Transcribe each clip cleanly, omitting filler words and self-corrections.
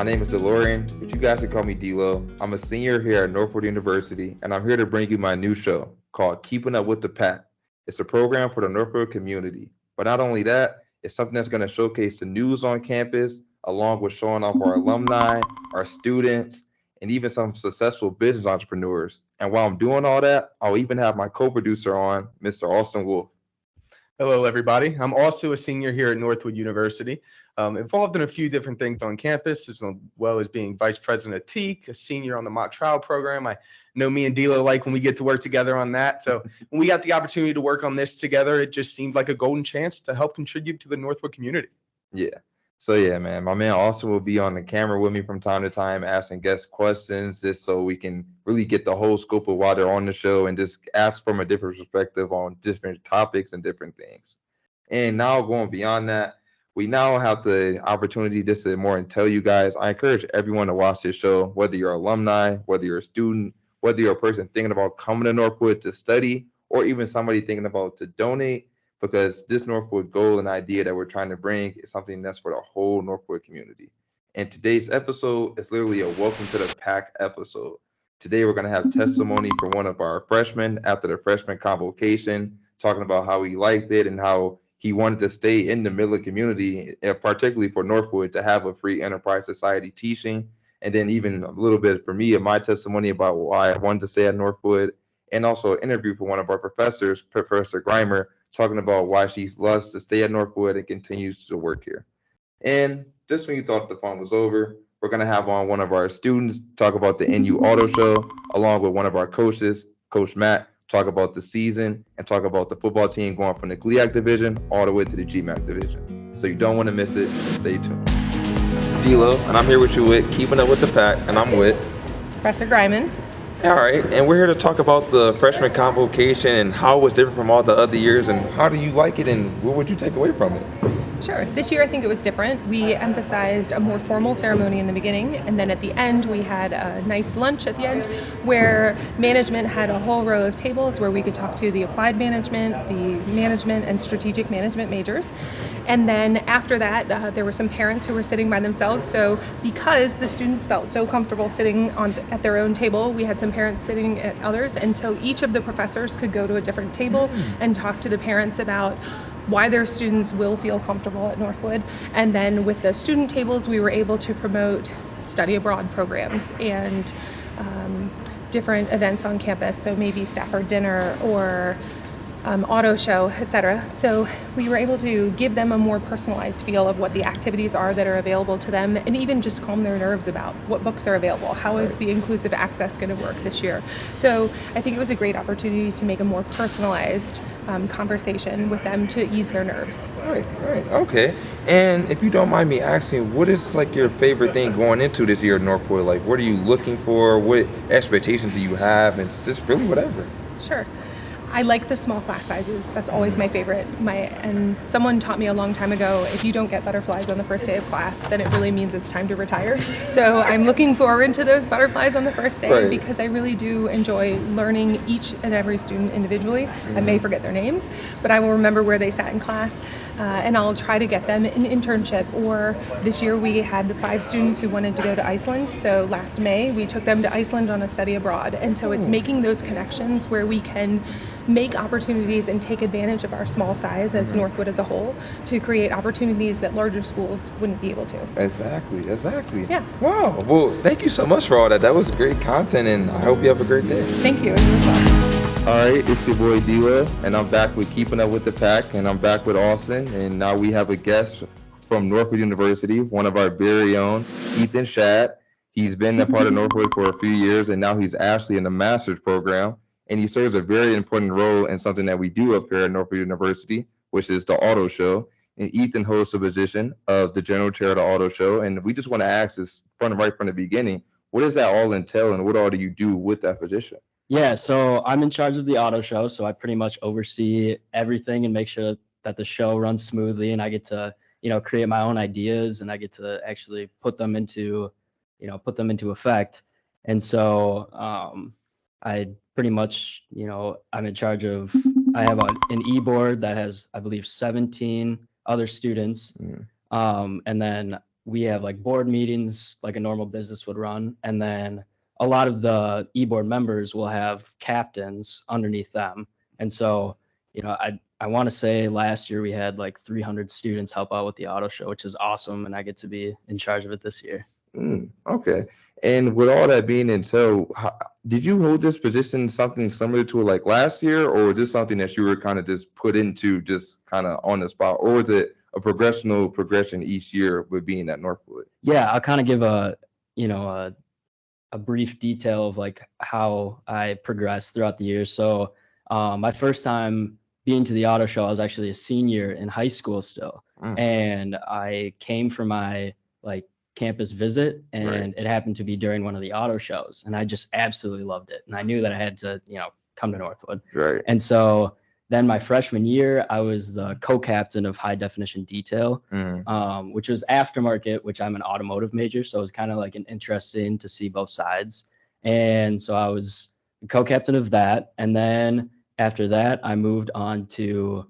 My name is DeLorean, but you guys can call me D-Lo. I'm a senior here at Northwood University, and I'm here to bring you my new show called Keeping Up with the Pack. It's a program for the Northwood community. But not only that, it's something that's going to showcase the news on campus, along with showing off our alumni, our students, and even some successful business entrepreneurs. And while I'm doing all that, I'll even have my co-producer on, Mr. Austin Wolf. Hello, everybody. I'm also a senior here at Northwood University, involved in a few different things on campus, as well as being vice president of TEAC, a senior on the mock trial program. I know me and Dilo like when we get to work together on that. So when we got the opportunity to work on this together, it just seemed like a golden chance to help contribute to the Northwood community. Yeah. So yeah, man, my man Austin will be on the camera with me from time to time, asking guest questions, just so we can really get the whole scope of why they're on the show and just ask from a different perspective on different topics and different things. And now going beyond that, we now have the opportunity just to more and tell you guys. I encourage everyone to watch this show, whether you're alumni, whether you're a student, whether you're a person thinking about coming to Northwood to study, or even somebody thinking about to donate, because this Northwood goal and idea that we're trying to bring is something that's for the whole Northwood community. And today's episode is literally a welcome to the pack episode. Today we're going to have testimony from one of our freshmen after the freshman convocation, talking about how he liked it and how he wanted to stay in the Midland community, particularly for Northwood, to have a free enterprise society teaching. And then even a little bit for me of my testimony about why I wanted to stay at Northwood, and also an interview from one of our professors, Professor Grimer, talking about why she loves to stay at Northwood and continues to work here. And just when you thought the fun was over, we're going to have on one of our students talk about the NU Auto Show, along with one of our coaches, Coach Mack, talk about the season and talk about the football team going from the GLIAC division all the way to the GMAC division. So you don't want to miss it. Stay tuned. D-Lo, and I'm here with you with Keeping Up with the Pack, and I'm with Professor Griman. All right, and we're here to talk about the freshman convocation and how it was different from all the other years, and how do you like it, and what would you take away from it? Sure. This year I think it was different. We emphasized a more formal ceremony in the beginning, and then at the end we had a nice lunch at the end where management had a whole row of tables where we could talk to the applied management, the management, and strategic management majors. And then after that, there were some parents who were sitting by themselves. So because the students felt so comfortable sitting at their own table, we had some parents sitting at others. And so each of the professors could go to a different table and talk to the parents about why their students will feel comfortable at Northwood. And then with the student tables, we were able to promote study abroad programs and different events on campus. So maybe Stafford dinner or auto show, etc. So we were able to give them a more personalized feel of what the activities are that are available to them, and even just calm their nerves about what books are available. How is the inclusive access going to work this year? So I think it was a great opportunity to make a more personalized conversation with them to ease their nerves. Right, okay. And if you don't mind me asking, what is like your favorite thing going into this year at Northwood? Like, what are you looking for? What expectations do you have? And just really whatever. Sure. I like the small class sizes. That's always my favorite. And someone taught me a long time ago, if you don't get butterflies on the first day of class, then it really means it's time to retire. So I'm looking forward to those butterflies on the first day because I really do enjoy learning each and every student individually. I may forget their names, but I will remember where they sat in class. And I'll try to get them an internship. Or this year we had 5 students who wanted to go to Iceland. So last May we took them to Iceland on a study abroad. And so it's making those connections where we can make opportunities and take advantage of our small size as Northwood as a whole to create opportunities that larger schools wouldn't be able to. Exactly. Yeah. Wow. Well, thank you so much for all that. That was great content, and I hope you have a great day. Thank you. It was fun. All right, it's your boy D-Lo, and I'm back with Keeping Up with the Pack, and I'm back with Austin, and now we have a guest from Northwood University, one of our very own, Ethan Schad. He's been a part of Northwood for a few years, and now he's actually in the master's program, and he serves a very important role in something that we do up here at Northwood University, which is the Auto Show. And Ethan holds the position of the general chair of the Auto Show, and we just want to ask this right from the beginning, what does that all entail, and what all do you do with that position? Yeah, so I'm in charge of the auto show, so I pretty much oversee everything and make sure that the show runs smoothly, and I get to, create my own ideas, and I get to actually put them into effect. And so I pretty much, I'm in charge of, I have an e-board that has, I believe, 17 other students. And then we have like board meetings like a normal business would run. And then a lot of the e-board members will have captains underneath them. And so, I want to say last year we had like 300 students help out with the auto show, which is awesome. And I get to be in charge of it this year. Okay. And with all that being entailed, did you hold this position something similar to like last year, or was this something that you were kind of just put into just kind of on the spot, or was it a progression each year with being at Northwood? Yeah, I'll kind of give a brief detail of like how I progressed throughout the year. So my first time being to the auto show, I was actually a senior in high school still. And I came for my like campus visit, and it happened to be during one of the auto shows, and I just absolutely loved it. And I knew that I had to, come to Northwood. Right. And so then my freshman year, I was the co-captain of high definition detail, which was aftermarket, which I'm an automotive major. So it was kind of like an interesting to see both sides. And so I was the co-captain of that. And then after that, I moved on to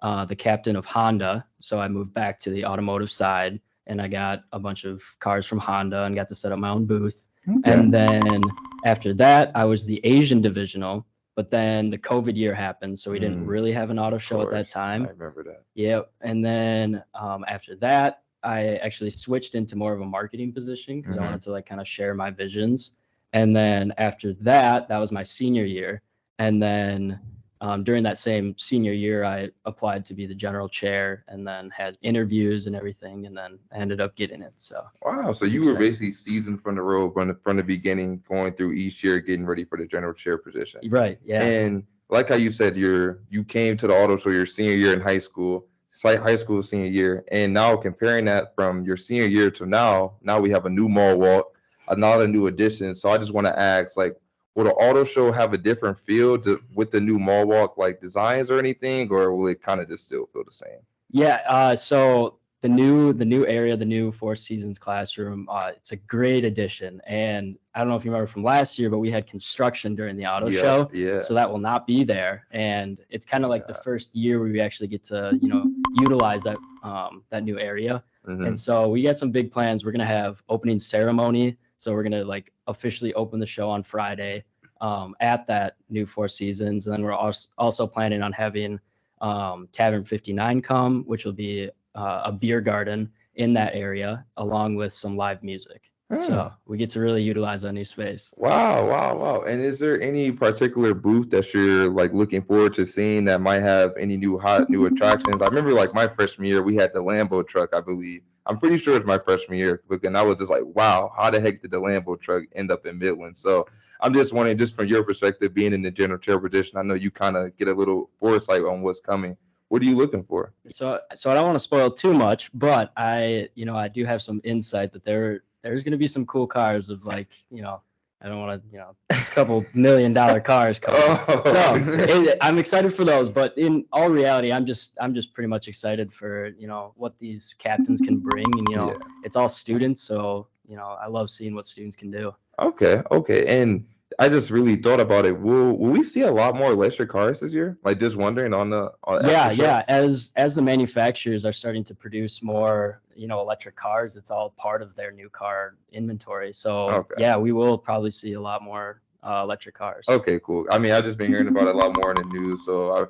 the captain of Honda. So I moved back to the automotive side, and I got a bunch of cars from Honda and got to set up my own booth. Okay. And then after that, I was the Asian divisional. But then the COVID year happened, so we didn't really have an auto show at that time. I remember that. Yeah. And then after that, I actually switched into more of a marketing position because I wanted to like kind of share my visions. And then after that, that was my senior year. And then during that same senior year, I applied to be the general chair, and then had interviews and everything, and then I ended up getting it. So wow, so you were basically seasoned from the road from the beginning, going through each year, getting ready for the general chair position. Right. Yeah. And like how you said, you came to the auto show your senior year in high school, high school senior year, and now comparing that from your senior year to now we have a new mall walk, another new addition. So I just want to ask, like, will the auto show have a different feel with the new mall walk, like designs or anything, or will it kind of just still feel the same? Yeah. So the new area, the new Four Seasons classroom, it's a great addition. And I don't know if you remember from last year, but we had construction during the auto show. Yeah. So that will not be there. And it's kind of like the first year where we actually get to, utilize that that new area. And so we got some big plans. We're gonna have opening ceremony. So we're gonna like officially open the show on Friday at that new Four Seasons. And then we're also planning on having Tavern 59 come, which will be a beer garden in that area, along with some live music. So we get to really utilize that new space. Wow. And is there any particular booth that you're like looking forward to seeing that might have any new attractions? I remember like my freshman year, we had the Lambo truck, I believe. I'm pretty sure it's my freshman year, and I was just like, wow, how the heck did the Lambo truck end up in Midland? So I'm just wondering, just from your perspective, being in the general chair position, I know you kind of get a little foresight on what's coming. What are you looking for? So I don't want to spoil too much, but I do have some insight that there's going to be some cool cars of like, I don't want to, a couple $1 million cars coming. So I'm excited for those, but in all reality, I'm just pretty much excited for, what these captains can bring. And, it's all students. So, I love seeing what students can do. Okay. And I just really thought about it. Will we see a lot more electric cars this year? Like, just wondering yeah. As the manufacturers are starting to produce more, electric cars, it's all part of their new car inventory. So we will probably see a lot more electric cars. Okay, cool. I mean, I've just been hearing about it a lot more in the news, so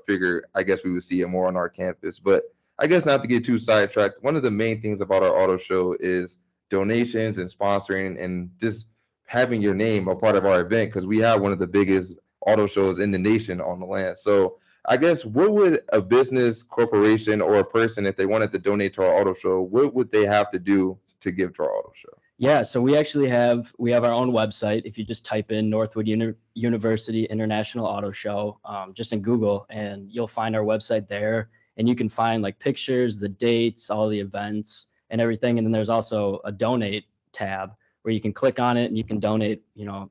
I guess we would see it more on our campus. But I guess not to get too sidetracked, one of the main things about our auto show is donations and sponsoring and just having your name a part of our event, because we have one of the biggest auto shows in the nation on the land. So I guess what would a business, corporation, or a person, if they wanted to donate to our auto show, what would they have to do to give to our auto show? Yeah, so we actually have our own website. If you just type in Northwood University International Auto Show, just in Google, and you'll find our website there, and you can find like pictures, the dates, all the events and everything. And then there's also a donate tab where you can click on it and you can donate,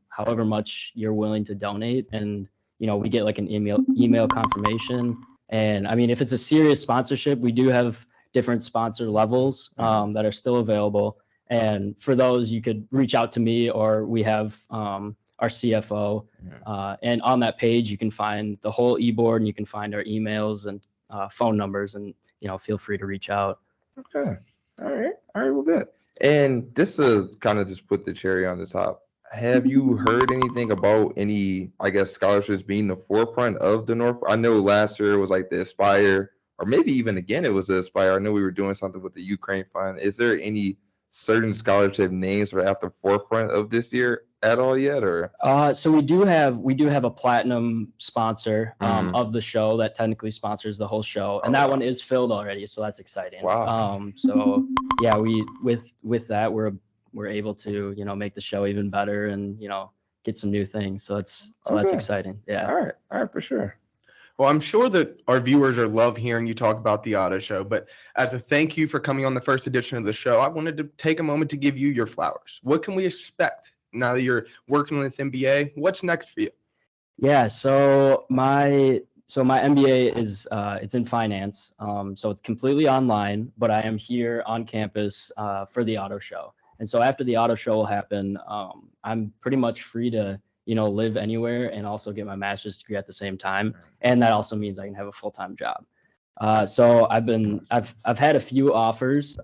however much you're willing to donate. And, we get like an email confirmation. And I mean, if it's a serious sponsorship, we do have different sponsor levels that are still available. And for those, you could reach out to me, or we have our CFO. And on that page, you can find the whole e-board, and you can find our emails and phone numbers, and, feel free to reach out. Okay. All right. Well, good. And this is kind of just put the cherry on the top. Have you heard anything about any, I guess, scholarships being the forefront of the North? I know last year it was like the Aspire, or maybe even again it was the Aspire. I know we were doing something with the Ukraine Fund. Is there any certain scholarship names that are at the forefront of this year at all yet, or? So we do have a platinum sponsor Mhm. of the show that technically sponsors the whole show, and Oh, that wow. one is filled already, so that's exciting. Wow. So yeah, we with that we're able to make the show even better and get some new things. So that's Okay. exciting. Yeah. All right, for sure. Well, I'm sure that our viewers are love hearing you talk about the auto show, but as a thank you for coming on the first edition of the show, I wanted to take a moment to give you your flowers. What can we expect now that you're working in this MBA? What's next for you? Yeah, so my MBA is it's in finance. So it's completely online, but I am here on campus for the auto show. And so after the auto show will happen, I'm pretty much free to live anywhere and also get my master's degree at the same time. And that also means I can have a full-time job. So I've had a few offers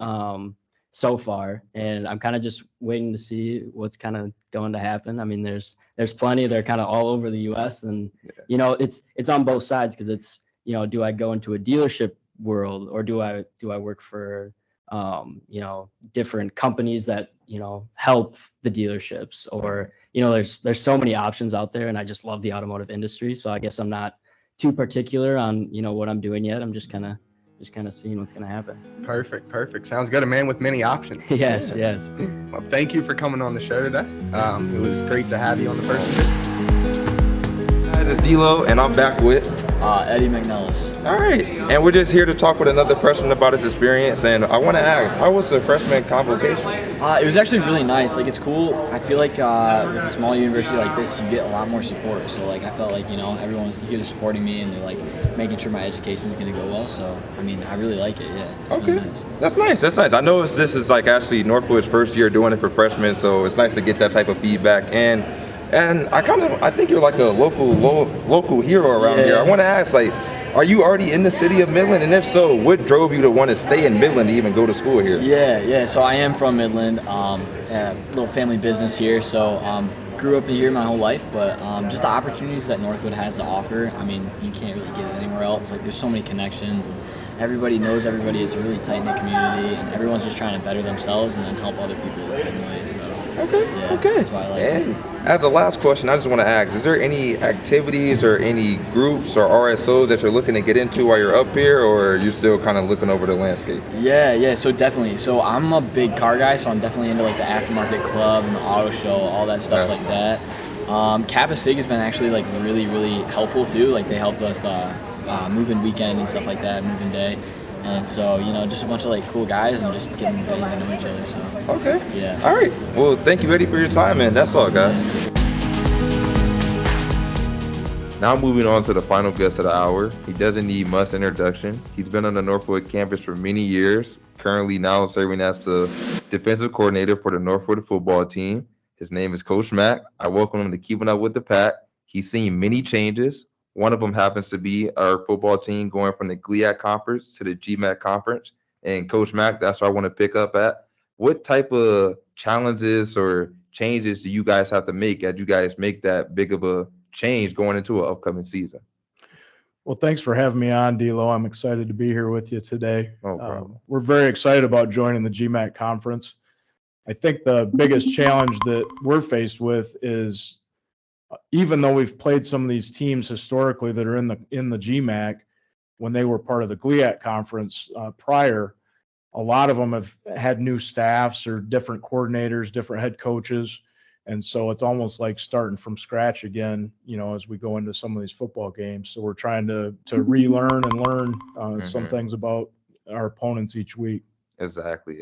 so far, and I'm kind of just waiting to see what's kind of going to happen. I mean, there's plenty. They're kind of all over the U.S. and it's on both sides because it's do I go into a dealership world or do I work for different companies that help the dealerships, or there's so many options out there, and I just love the automotive industry. So I guess I'm not too particular on what I'm doing yet. I'm just kind of seeing what's going to happen. Perfect. Sounds good. A man with many options. Yes. Well, thank you for coming on the show today. It was great to have you on the first edition. Guys, it's D-Lo, and I'm back with Eddie McNellis. All right, and we're just here to talk with another freshman about his experience, and I want to ask, how was the freshman convocation? It was actually really nice. Like, it's cool. I feel like with a small university like this, you get a lot more support. So, like, I felt like, everyone's here supporting me, and they're, like, making sure my education is going to go well. So, I mean, I really like it, yeah. Okay, really nice. That's nice. I know this is, like, actually Northwood's first year doing it for freshmen, so it's nice to get that type of feedback. And I think you're like a local hero around here. I want to ask, like, are you already in the city of Midland? And if so, what drove you to want to stay in Midland to even go to school here? Yeah. So I am from Midland. A little family business here. So grew up here my whole life, but just the opportunities that Northwood has to offer. I mean, you can't really get it anywhere else. Like, there's so many connections. And everybody knows everybody. It's a really tight-knit community, and everyone's just trying to better themselves and then help other people the same way. So Okay. that's why I like it. And as a last question, I just want to ask, is there any activities or any groups or RSOs that you're looking to get into while you're up here, or are you still kind of looking over the landscape? Yeah, so definitely. So I'm a big car guy, so I'm definitely into like the aftermarket club and the auto show, all that stuff like that. Kappa Sig has been actually like really, really helpful too. Like, they helped us moving weekend and stuff like that, moving day. And so, just a bunch of like cool guys and just getting to know each other. So. Okay. Yeah. All right. Well, thank you, Eddie, for your time, and that's all, guys. Now moving on to the final guest of the hour. He doesn't need much introduction. He's been on the Northwood campus for many years, currently now serving as the defensive coordinator for the Northwood football team. His name is Coach Mack. I welcome him to Keeping Up with the Pack. He's seen many changes. One of them happens to be our football team going from the GLIAC conference to the GMAC conference. And Coach Mack, that's what I want to pick up at. What type of challenges or changes do you guys have to make as you guys make that big of a change going into an upcoming season? Well, thanks for having me on, D-Lo. I'm excited to be here with you today. No problem. We're very excited about joining the GMAC conference. I think the biggest challenge that we're faced with is, even though we've played some of these teams historically that are in the GMAC, when they were part of the GLIAC conference prior, a lot of them have had new staffs or different coordinators, different head coaches. And so it's almost like starting from scratch again, as we go into some of these football games. So we're trying to relearn and learn some things about our opponents each week. Exactly.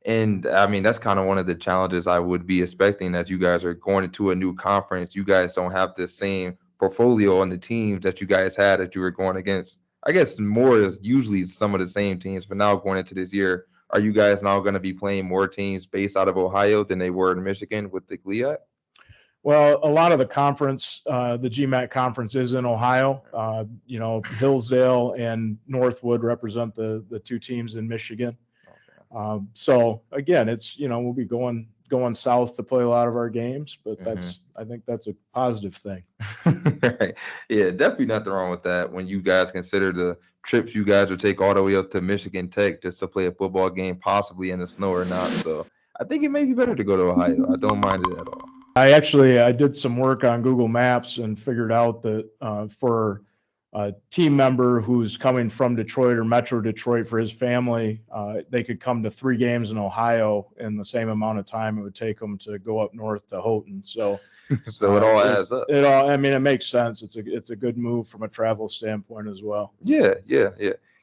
And I mean, that's kind of one of the challenges I would be expecting, that you guys are going into a new conference. You guys don't have the same portfolio on the teams that you guys had that you were going against. I guess more is usually some of the same teams, but now going into this year, are you guys now going to be playing more teams based out of Ohio than they were in Michigan with the GLIAC? Well, a lot of the conference, the GMAC conference, is in Ohio. Hillsdale and Northwood represent the two teams in Michigan. So again, it's, we'll be going south to play a lot of our games, but I think that's a positive thing. Right. Yeah, definitely nothing wrong with that when you guys consider the trips you guys would take all the way up to Michigan Tech just to play a football game, possibly in the snow or not. So I think it may be better to go to Ohio. I don't mind it at all. I did some work on Google Maps and figured out that for a team member who's coming from Detroit or Metro Detroit for his family, they could come to 3 games in Ohio in the same amount of time it would take them to go up north to Houghton. So, So it all adds up. It makes sense. It's a good move from a travel standpoint as well. Yeah.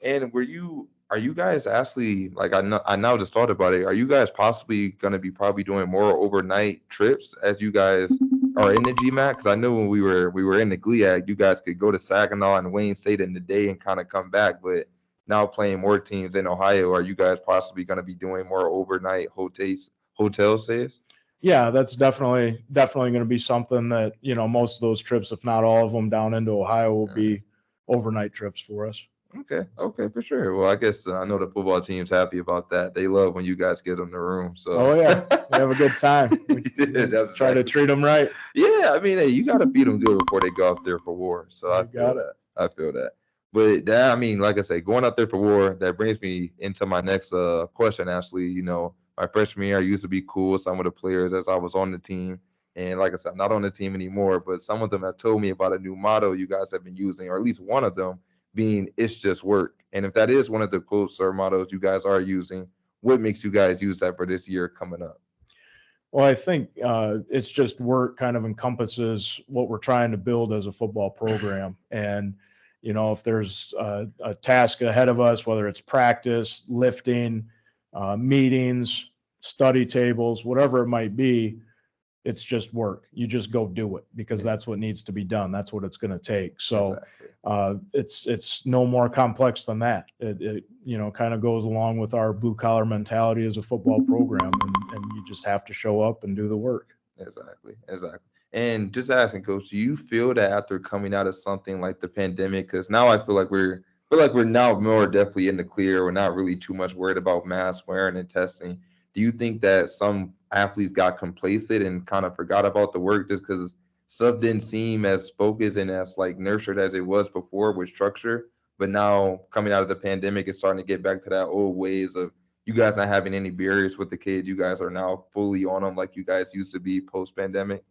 And are you guys actually, like, I now just thought about it. Are you guys possibly going to be probably doing more overnight trips as you guys are in the GMAC? Because I know when we were in the GLIAC, you guys could go to Saginaw and Wayne State in the day and kind of come back. But now playing more teams in Ohio, are you guys possibly going to be doing more overnight hotel stays? Yeah, that's definitely going to be something that, most of those trips, if not all of them down into Ohio, will be overnight trips for us. Okay, for sure. Well, I guess I know the football team's happy about that. They love when you guys get them the room. So. Oh yeah, we have a good time. We That's try to treat them right. Yeah, I mean, hey, you got to feed them good before they go out there for war. So I feel that. But that, I mean, like I said, going out there for war, that brings me into my next question. Actually, my freshman year, I used to be cool with some of the players as I was on the team. And like I said, I'm not on the team anymore, but some of them have told me about a new motto you guys have been using, or at least one of them being "It's just work." And if that is one of the quotes or mottos you guys are using, what makes you guys use that for this year coming up? Well, I think it's just work kind of encompasses what we're trying to build as a football program. And, if there's a task ahead of us, whether it's practice, lifting, meetings, study tables, whatever it might be, it's just work. You just go do it because that's what needs to be done. That's what it's going to take. So it's no more complex than that. It kind of goes along with our blue collar mentality as a football program, and you just have to show up and do the work. Exactly. And just asking, Coach, do you feel that after coming out of something like the pandemic, because now I feel like we're now more definitely in the clear. We're not really too much worried about mask wearing and testing. Do you think that some athletes got complacent and kind of forgot about the work just because stuff didn't seem as focused and as like nurtured as it was before with structure? But now coming out of the pandemic, it's starting to get back to that old ways of you guys not having any barriers with the kids. You guys are now fully on them like you guys used to be post-pandemic.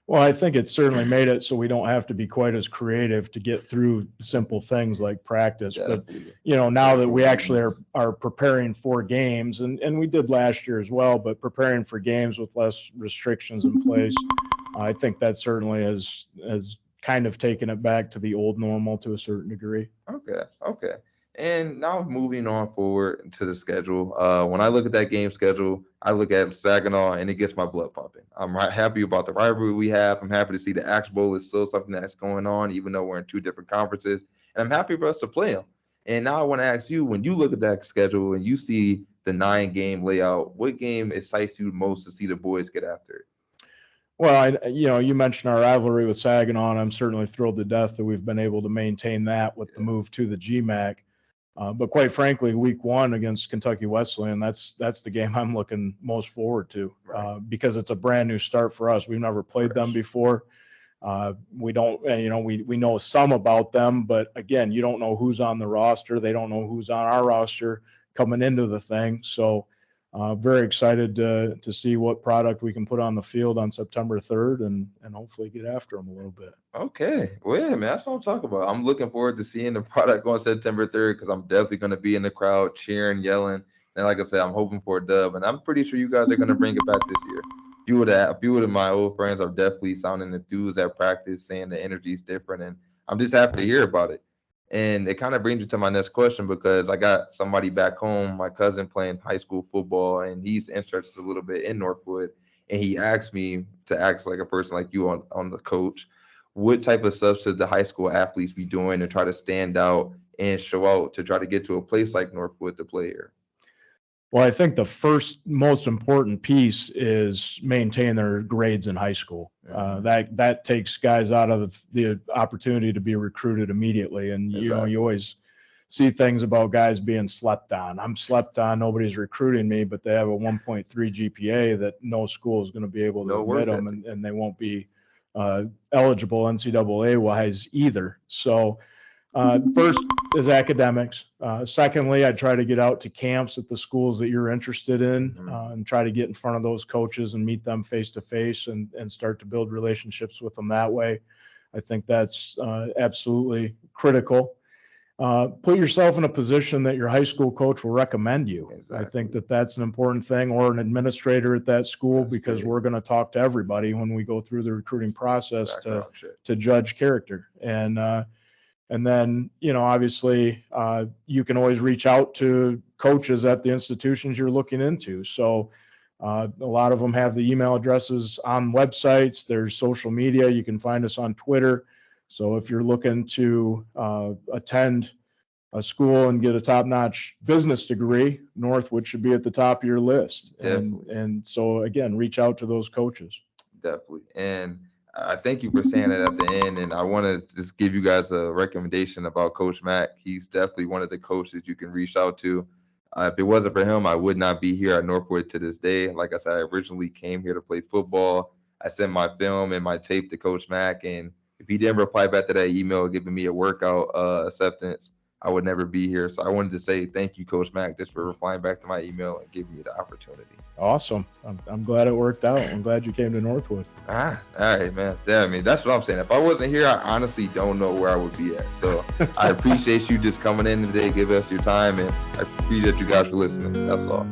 Well, I think it's certainly made it so we don't have to be quite as creative to get through simple things like practice. Definitely. But, now that we actually are preparing for games, and we did last year as well, but preparing for games with less restrictions in place, I think that certainly has kind of taken it back to the old normal to a certain degree. Okay. And now moving on forward to the schedule. When I look at that game schedule, I look at Saginaw and it gets my blood pumping. I'm happy about the rivalry we have. I'm happy to see the Axe Bowl is still something that's going on, even though we're in 2 different conferences. And I'm happy for us to play them. And now I want to ask you, when you look at that schedule and you see the 9-game layout, what game excites you most to see the boys get after it? Well, you mentioned our rivalry with Saginaw, and I'm certainly thrilled to death that we've been able to maintain that with the move to the GMAC. But quite frankly, week 1 against Kentucky Wesleyan, that's the game I'm looking most forward to because it's a brand new start for us. We've never played them before. We don't, we know some about them, but again, you don't know who's on the roster. They don't know who's on our roster coming into the thing. So very excited to see what product we can put on the field on September 3rd and hopefully get after them a little bit. Okay. Well, yeah, man, that's what I'm talking about. I'm looking forward to seeing the product on September 3rd because I'm definitely going to be in the crowd cheering, yelling. And like I said, I'm hoping for a dub. And I'm pretty sure you guys are going to bring it back this year. A few of my old friends are definitely sounding enthused at practice, saying the energy is different. And I'm just happy to hear about it. And it kind of brings me to my next question because I got somebody back home, my cousin playing high school football, and he's interested a little bit in Northwood. And he asked me to ask like a person like you on the coach, what type of stuff should the high school athletes be doing to try to stand out and show out to try to get to a place like Northwood to play here? Well, I think the first most important piece is maintain their grades in high school. That takes guys out of the opportunity to be recruited immediately. And, you always see things about guys being slept on. I'm slept on. Nobody's recruiting me, but they have a 1.3 GPA that no school is going to be able to admit them, and they won't be eligible NCAA wise either. So first is academics. Secondly, I try to get out to camps at the schools that you're interested in and try to get in front of those coaches and meet them face to face and start to build relationships with them that way. I think that's absolutely critical. Put yourself in a position that your high school coach will recommend you. Exactly. I think that that's an important thing, or an administrator at that school, because we're going to talk to everybody when we go through the recruiting process to judge character. And then, obviously, you can always reach out to coaches at the institutions you're looking into. So a lot of them have the email addresses on websites. There's social media. You can find us on Twitter. So if you're looking to attend a school and get a top-notch business degree, Northwood should be at the top of your list. And so, again, reach out to those coaches. Definitely. And I thank you for saying it at the end. And I want to just give you guys a recommendation about Coach Mack. He's definitely one of the coaches you can reach out to. If it wasn't for him, I would not be here at Northwood to this day. Like I said, I originally came here to play football. I sent my film and my tape to Coach Mack, and if he didn't reply back to that email giving me a workout acceptance, I would never be here. So I wanted to say thank you, Coach Mack, just for replying back to my email and giving me the opportunity. Awesome. I'm glad it worked out. I'm glad you came to Northwood. All right, man. Yeah, I mean, that's what I'm saying. If I wasn't here, I honestly don't know where I would be at. So I appreciate you just coming in today, giving us your time, and I appreciate you guys for listening. That's all.